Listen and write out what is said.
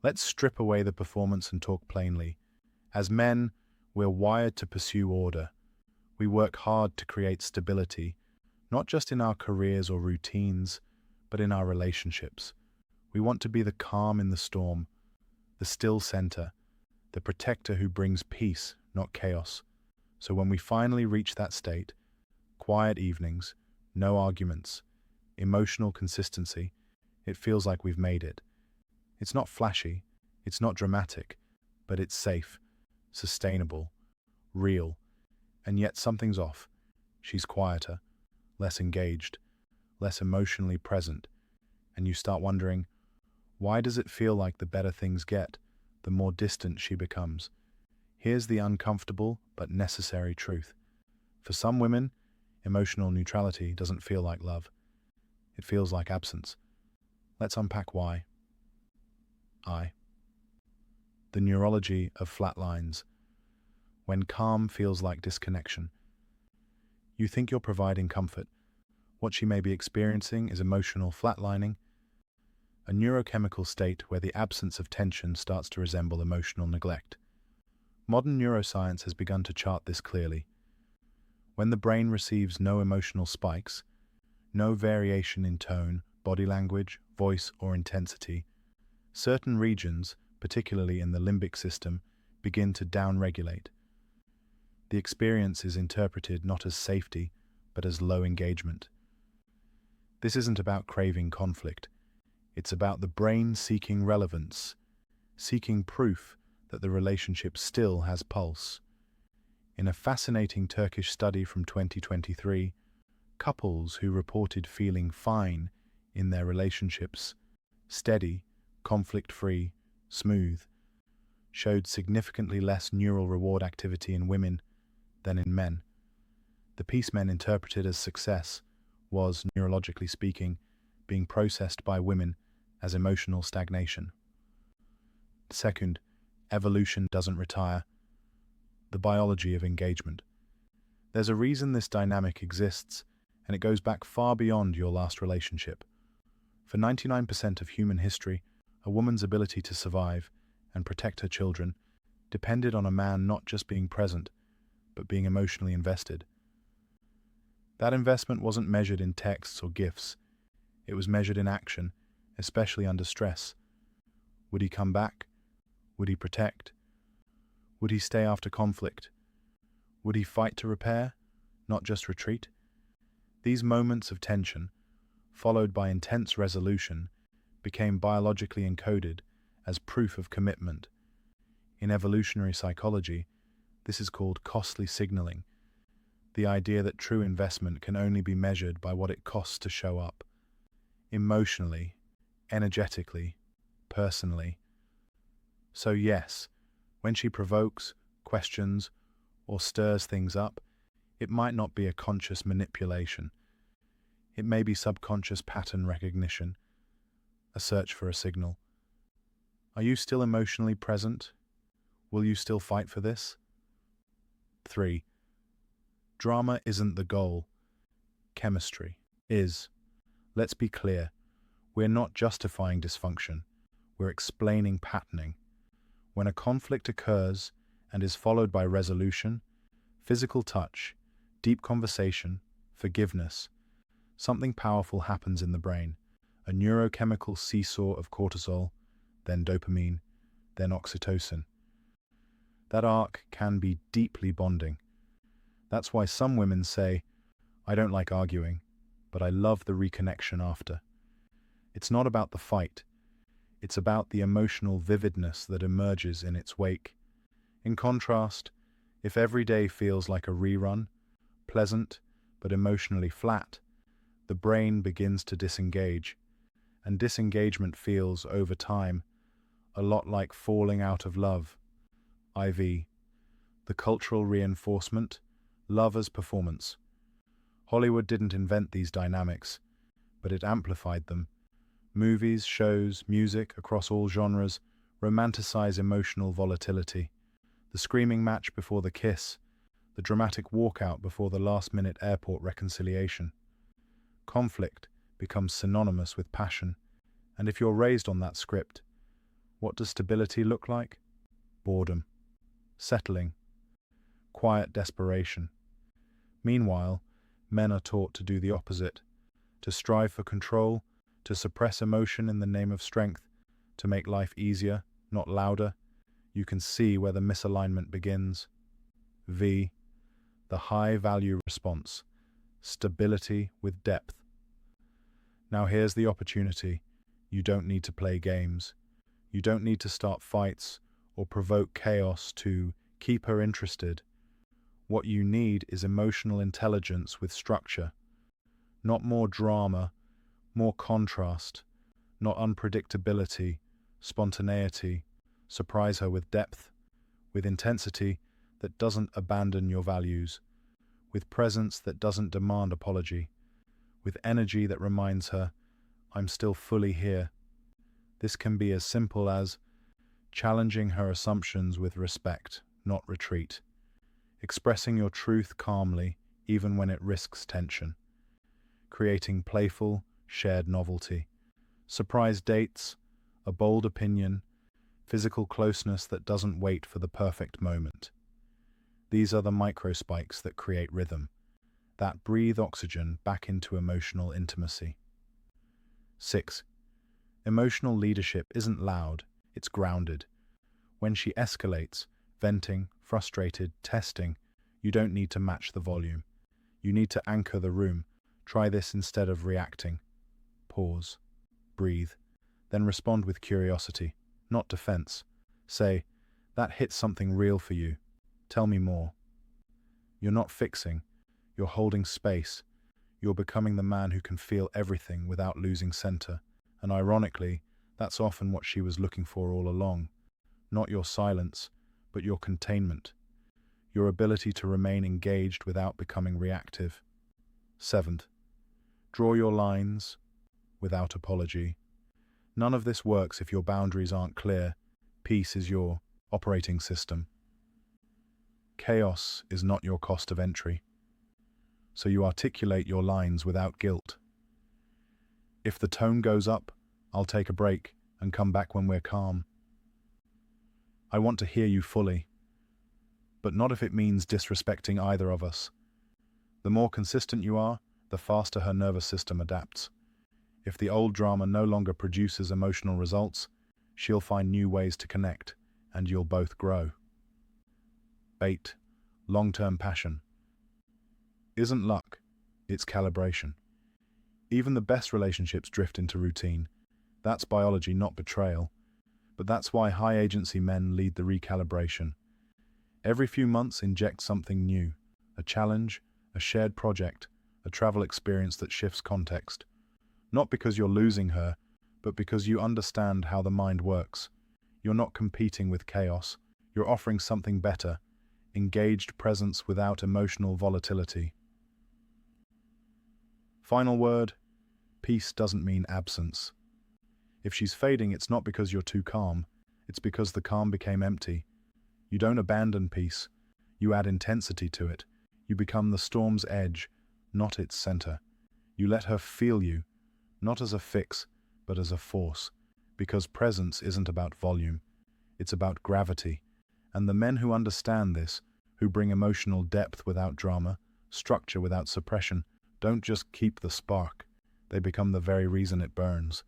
Let's strip away the performance and talk plainly. As men, we're wired to pursue order. We work hard to create stability, not just in our careers or routines, but in our relationships. We want to be the calm in the storm, the still center, the protector who brings peace, not chaos. So when we finally reach that state, quiet evenings, no arguments, emotional consistency, it feels like we've made it. It's not flashy, it's not dramatic, but it's safe, sustainable, real. And yet something's off. She's quieter, less engaged, less emotionally present. And you start wondering, why does it feel like the better things get, the more distant she becomes? Here's the uncomfortable but necessary truth. For some women, emotional neutrality doesn't feel like love. It feels like absence. Let's unpack why. The neurology of flatlines. When calm feels like disconnection. You think you're providing comfort. What she may be experiencing is emotional flatlining, a neurochemical state where the absence of tension starts to resemble emotional neglect. Modern neuroscience has begun to chart this clearly. When the brain receives no emotional spikes, no variation in tone, body language, voice, or intensity, certain regions, particularly in the limbic system, begin to downregulate. The experience is interpreted not as safety, but as low engagement. This isn't about craving conflict. It's about the brain seeking relevance, seeking proof that the relationship still has pulse. In a fascinating Turkish study from 2023, couples who reported feeling fine in their relationships, steady, conflict-free, smooth, showed significantly less neural reward activity in women than in men. The piece men interpreted as success was, neurologically speaking, being processed by women as emotional stagnation. Second, evolution doesn't retire. The biology of engagement. There's a reason this dynamic exists, and it goes back far beyond your last relationship. For 99% of human history, a woman's ability to survive and protect her children depended on a man not just being present, but being emotionally invested. That investment wasn't measured in texts or gifts. It was measured in action, especially under stress. Would he come back? Would he protect? Would he stay after conflict? Would he fight to repair, not just retreat? These moments of tension, followed by intense resolution, became biologically encoded as proof of commitment. In evolutionary psychology, this is called costly signaling, the idea that true investment can only be measured by what it costs to show up, emotionally, energetically, personally. So yes, when she provokes, questions, or stirs things up, it might not be a conscious manipulation. It may be subconscious pattern recognition, a search for a signal. Are you still emotionally present? Will you still fight for this? 3. Drama isn't the goal. Chemistry is. Let's be clear. We're not justifying dysfunction. We're explaining patterning. When a conflict occurs and is followed by resolution, physical touch, deep conversation, forgiveness, something powerful happens in the brain. A neurochemical seesaw of cortisol, then dopamine, then oxytocin. That arc can be deeply bonding. That's why some women say, I don't like arguing, but I love the reconnection after. It's not about the fight. It's about the emotional vividness that emerges in its wake. In contrast, if every day feels like a rerun, pleasant but emotionally flat, the brain begins to disengage. And disengagement feels, over time, a lot like falling out of love. IV. The cultural reinforcement, love as performance. Hollywood didn't invent these dynamics, but it amplified them. Movies, shows, music, across all genres, romanticize emotional volatility. The screaming match before the kiss, the dramatic walkout before the last-minute airport reconciliation. Conflict becomes synonymous with passion, and if you're raised on that script, What does stability look like? Boredom, settling, quiet desperation. Meanwhile, men are taught to do the opposite, to strive for control, to suppress emotion in the name of strength, to make life easier, not louder. You can see where the misalignment begins. V. The high-value response. Stability with depth. Now here's the opportunity. You don't need to play games. You don't need to start fights or provoke chaos to keep her interested. What you need is emotional intelligence with structure. Not more drama, more contrast, not unpredictability, spontaneity. Surprise her with depth, with intensity that doesn't abandon your values, with presence that doesn't demand apology, with energy that reminds her, I'm still fully here. This can be as simple as challenging her assumptions with respect, not retreat, expressing your truth calmly, even when it risks tension, creating playful, shared novelty, surprise dates, a bold opinion, physical closeness that doesn't wait for the perfect moment. These are the microspikes that create rhythm, that breathe oxygen back into emotional intimacy. 6. Emotional leadership isn't loud, it's grounded. When she escalates, venting, frustrated, testing, you don't need to match the volume. You need to anchor the room. Try this instead of reacting. Pause. Breathe. Then respond with curiosity, not defense. Say, that hit something real for you. Tell me more. You're not fixing. You're holding space. You're becoming the man who can feel everything without losing center. And ironically, that's often what she was looking for all along. Not your silence, but your containment. Your ability to remain engaged without becoming reactive. 7th, draw your lines without apology. None of this works if your boundaries aren't clear. Peace is your operating system. Chaos is not your cost of entry. So you articulate your lines without guilt. If the tone goes up, I'll take a break and come back when we're calm. I want to hear you fully, but not if it means disrespecting either of us. The more consistent you are, the faster her nervous system adapts. If the old drama no longer produces emotional results, she'll find new ways to connect, and you'll both grow. 8. Long-term passion. Isn't luck, it's calibration. Even the best relationships drift into routine. That's biology, not betrayal. But that's why high-agency men lead the recalibration. Every few months inject something new, a challenge, a shared project, a travel experience that shifts context. Not because you're losing her, but because you understand how the mind works. You're not competing with chaos, you're offering something better, engaged presence without emotional volatility. Final word, peace doesn't mean absence. If she's fading, it's not because you're too calm, it's because the calm became empty. You don't abandon peace, you add intensity to it. You become the storm's edge, not its center. You let her feel you, not as a fix, but as a force, because presence isn't about volume, it's about gravity. And the men who understand this, who bring emotional depth without drama, structure without suppression, don't just keep the spark, they become the very reason it burns.